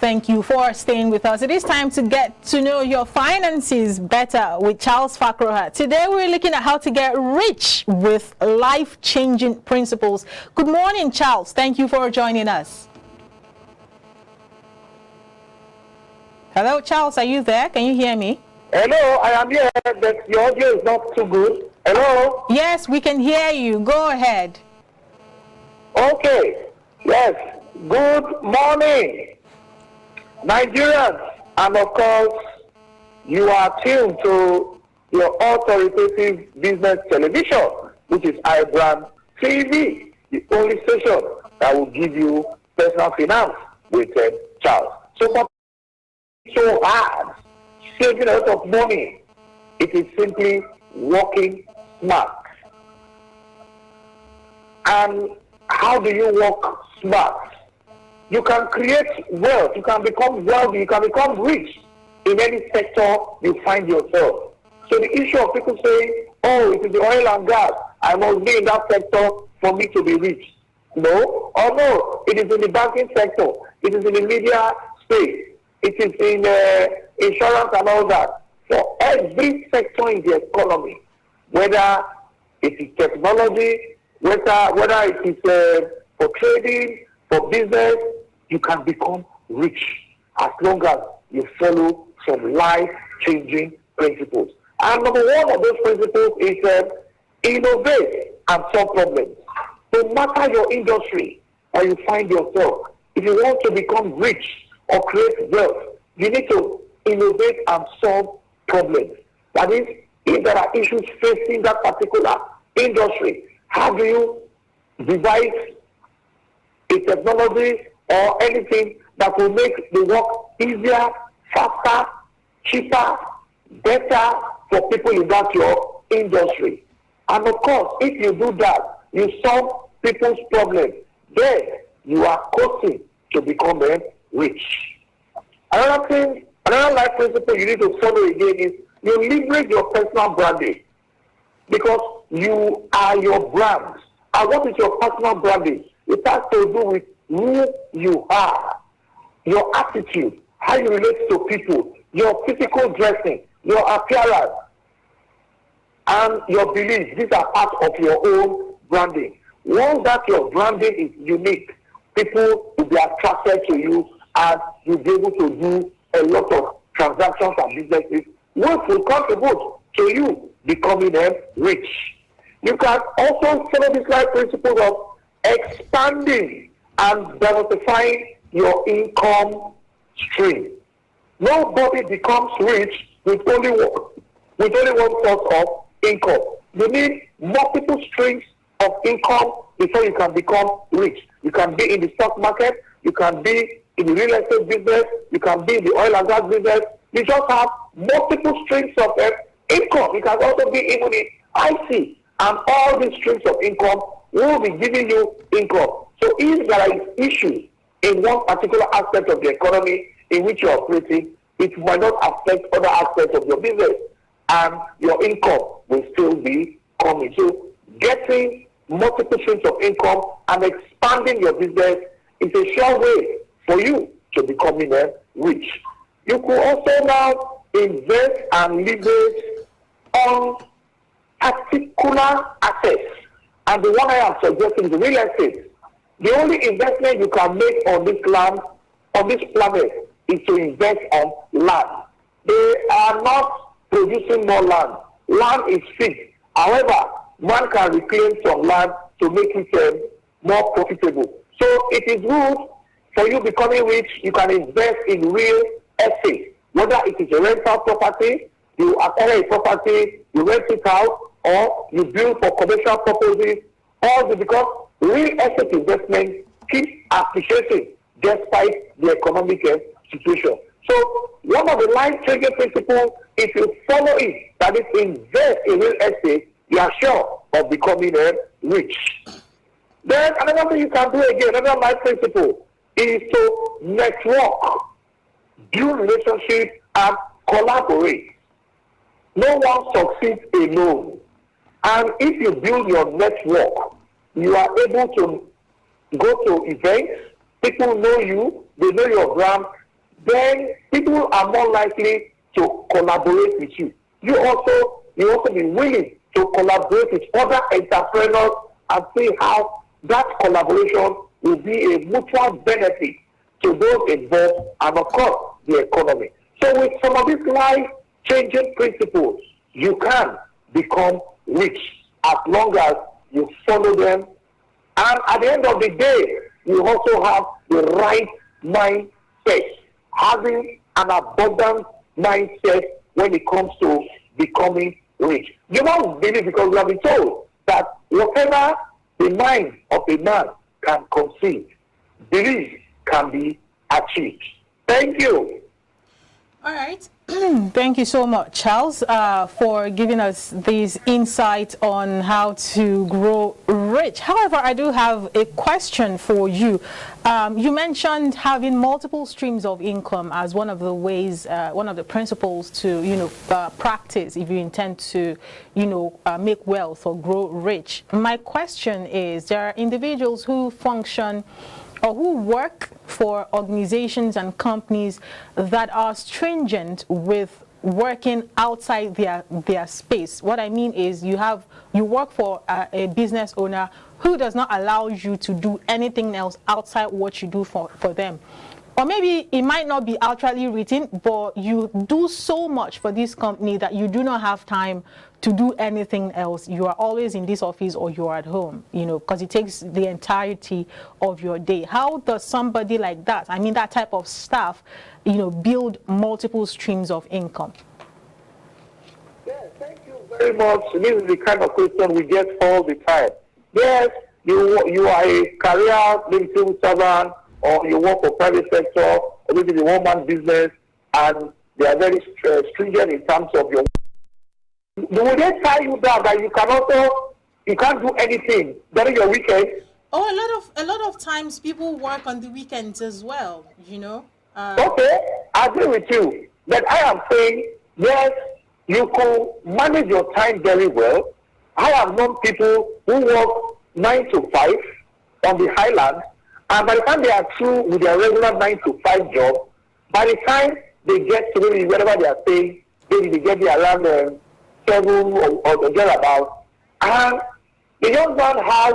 Thank you for staying with us. It is time to get to know your finances better with Charles Fakroha. Today we're looking at how to get rich with life-changing principles. Good morning, Charles. Thank you for joining us. Hello, Charles. Are you there? Can you hear me? Hello, I am here, but your audio is not too good. Hello? Yes, we can hear you. Go ahead. Okay. Yes. Good morning, Nigerians. And of course, you are tuned to your authoritative business television, which is iBrandTV, the only station that will give you personal finance with Charles. So hard, saving a lot of money. It is simply working smart. And how do you work smart? You can create wealth, you can become wealthy, you can become rich in any sector you find yourself. So the issue of people saying, oh, it is the oil and gas, I must be in that sector for me to be rich. No, or no, it is in the banking sector, it is in the media space, it is in insurance and all that. For every sector in the economy, whether it is technology, whether it is for trading, for business, you can become rich as long as you follow some life-changing principles. And number one of those principles is innovate and solve problems. No matter your industry or you find yourself, if you want to become rich or create wealth, you need to innovate and solve problems. That is, if there are issues facing that particular industry, how do you devise a technology or anything that will make the work easier, faster, cheaper, better for people in that your industry? And of course, if you do that, you solve people's problems, then you are coasting to become rich. Another life principle you need to follow again is you leverage your personal branding, because you are your brand. And what is your personal branding? It has to do with who you are, your attitude, how you relate to people, your physical dressing, your appearance, and your beliefs. These are part of your own branding. Once that your branding is unique, people will be attracted to you and you'll be able to do a lot of transactions and businesses which will contribute to you becoming rich. You can also follow this life principle of expanding and diversifying your income stream. Nobody becomes rich with only one source of income. You need multiple streams of income before you can become rich. You can be in the stock market, you can be in the real estate business, you can be in the oil and gas business. You just have multiple streams of income. You can also be even in IC, and all these streams of income will be giving you income. So if there is issue in one particular aspect of the economy in which you are operating, it might not affect other aspects of your business, and your income will still be coming. So getting multiple streams of income and expanding your business is a sure way for you to becoming rich. You could also now invest and leverage on particular assets. And the one I am suggesting is real estate. The only investment you can make on this land, on this planet, is to invest on land. They are not producing more land. Land is fixed. However, one can reclaim some land to make it more profitable. So it is good for you becoming rich. You can invest in real estate, whether it is a rental property, you acquire a property, you rent it out, or you build for commercial purposes, all because real estate investment keeps appreciating despite the economic situation. So one of the life-changing principles, if you follow it, that is invest in real estate, you are sure of becoming rich. Then another thing you can do again, another life principle, is to network, build relationships, and collaborate. No one succeeds alone. And if you build your network, you are able to go to events, people know you, they know your brand, then people are more likely to collaborate with you. You also be willing to collaborate with other entrepreneurs and see how that collaboration will be a mutual benefit to those involved and, of course, the economy. So with some of these life-changing principles, you can become rich as long as you follow them. And at the end of the day, you also have the right mindset, having an abundant mindset when it comes to becoming rich. You must believe, because we have been told that whatever the mind of a man can conceive, believe can be achieved. Thank you. All right. Thank you so much, Charles, for giving us these insights on how to grow rich. However, I do have a question for you. You mentioned having multiple streams of income as one of the ways, one of the principles to, practice if you intend to, make wealth or grow rich. My question is, there are individuals who function or who work for organizations and companies that are stringent with working outside their space. What I mean is you work for a business owner who does not allow you to do anything else outside what you do for them. Or maybe it might not be outrightly written, but you do so much for this company that you do not have time to do anything else. You are always in this office or you are at home, because it takes the entirety of your day. How does somebody like that, that type of staff, build multiple streams of income? Yeah, thank you very much. This is the kind of question we get all the time. Yes, you are a career maybe civil servant, or you work for private sector, or maybe the one-man business, and they are very stringent in terms of your. Will they tell you that you can't do anything during your weekend? Oh, a lot of times people work on the weekends as well, Okay, I agree with you. But I am saying, yes, you can manage your time very well. I have known people who work 9 to 5 on the highlands, and by the time they are through with their regular 9 to 5 job, by the time they get to maybe wherever they are staying, maybe they get there around 7 or thereabout, and the young man has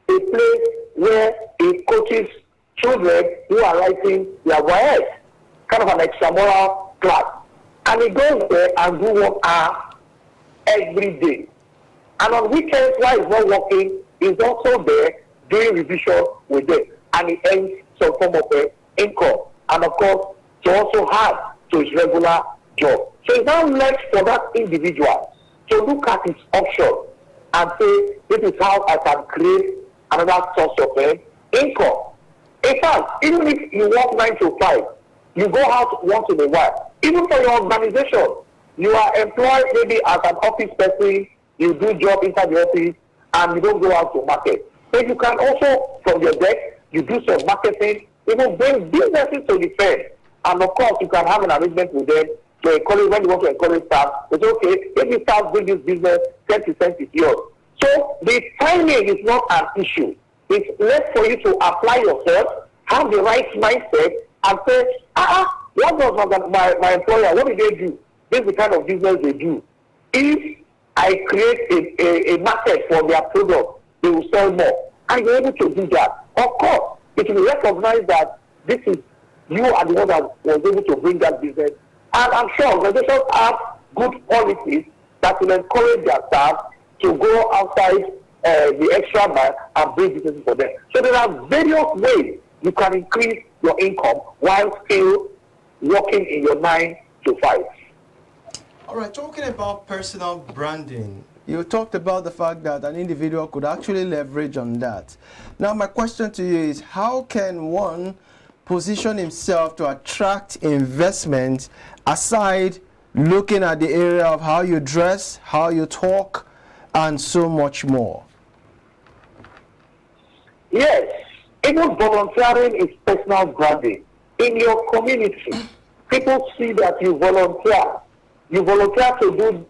a place where he coaches children who are writing their YS, kind of an extramural class. And he goes there and do 1 hour every day. And on weekends, while he's not working, he's also there doing revision with them. And he earns some form of income. And of course, to also add to his regular job. So it's now left for that individual to look at his option and say, this is how I can create another source of income. In fact, even if you work 9 to 5, you go out once in a while. Even for your organization, you are employed maybe as an office person, you do job inside the office, and you don't go out to market. So you can also, from your desk, you do some marketing, even bring businesses to the firm. And of course, you can have an arrangement with them to encourage, when you want to encourage staff, it's okay, if you start bring this business, 10% is yours. So the timing is not an issue. It's left for you to apply yourself, have the right mindset, and say, what does my employer, what do they do? This is the kind of business they do. If I create a market for their product, they will sell more. And you're able to do that. Of course, it will recognize that this is, you are the one that was able to bring that business. And I'm sure organizations have good policies that will encourage their staff to go outside the extra mile and bring businesses for them. So there are various ways you can increase your income while still working in your 9 to 5. All right, talking about personal branding, you talked about the fact that an individual could actually leverage on that. Now, my question to you is, how can one position himself to attract investment aside looking at the area of how you dress, how you talk, and so much more? Yes, even volunteering is personal branding. In your community, people see that you volunteer. You volunteer to do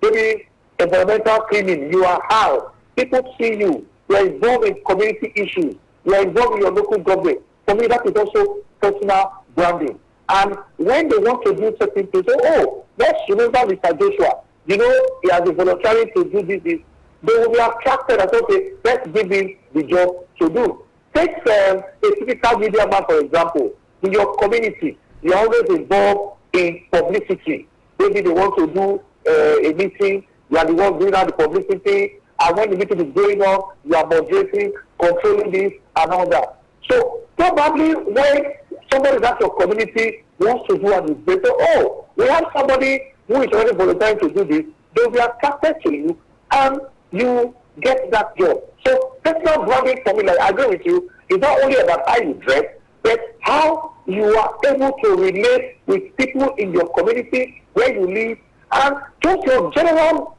maybe environmental cleaning. You are out. People see you. You are involved in community issues. You are involved in your local government. For me, that is also personal branding. And when they want to do certain things, oh, let's remember Mr. Joshua. You know, he has been volunteering to do this. They will be attracted as, okay, let's give him the job to do. Take a typical media man, for example. In your community, you're always involved in publicity. Maybe they want to do a meeting, you are the one doing out the publicity, and when the meeting is going on, you are moderating, controlling this, and all that. So, probably when somebody at your community wants to do an event, oh, we have somebody who is already volunteering to do this, they will be attracted to you, and you get that job. So, personal branding for me, like I agree with you, is not only about how you dress, but how you are able to relate with people in your community, where you live, and just your general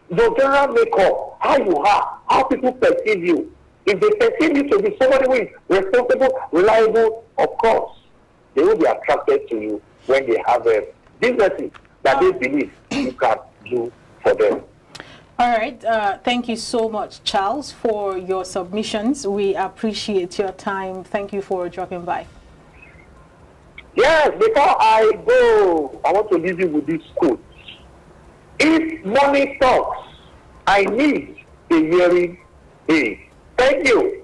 makeup, how you are, how people perceive you. If they perceive you to be somebody who is responsible, reliable, of course, they will be attracted to you when they have businesses that they believe you can do for them. All right. Thank you so much, Charles, for your submissions. We appreciate your time. Thank you for dropping by. Yes, before I go, I want to leave you with this quote. If money talks, I need a hearing aid. Thank you.